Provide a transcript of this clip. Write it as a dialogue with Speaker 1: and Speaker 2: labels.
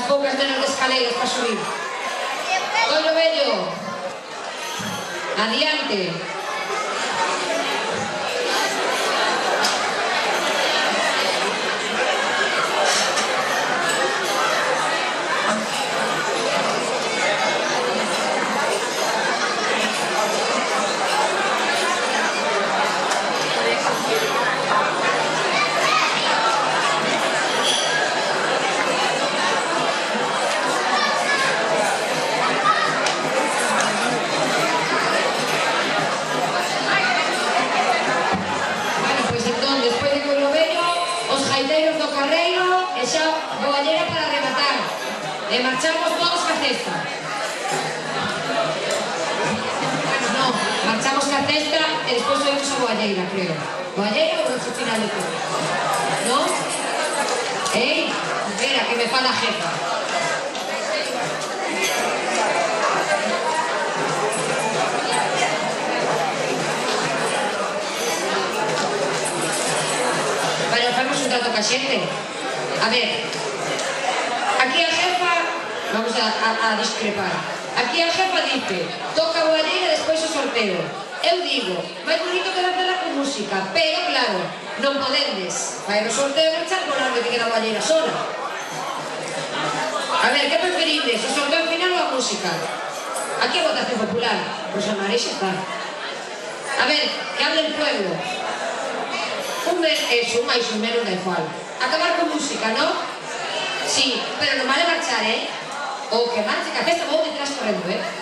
Speaker 1: unhas poucas menos de escaleiras para subir. Collo vello. Adiante. E marchamos todos ca cesta. No, marchamos ca cesta e despois subimos a boalleira, creo. Boalleira ou no final de todo? No? Ei, espera, que me fala a jefa. Vale, famos un trato ca xente. A ver, aquí a jefa, vamos a discrepar. Aquí a jefa dice, toca a boalleira e despois o sorteo. Eu digo, máis bonito que facela con música, pero claro, non podedes faer o sorteo e echar volar de que queda a boalleira sola. A ver, que preferides, o sorteo final ou a música? Aquí a votación popular, Rosa María xa está. A ver, que hable el pueblo. Eso, máis un menos da igual. Acabar con música, ¿no? Sí, pero non vale marchar, ¿eh? O que marche, que a festa vou detrás correndo, ¿eh?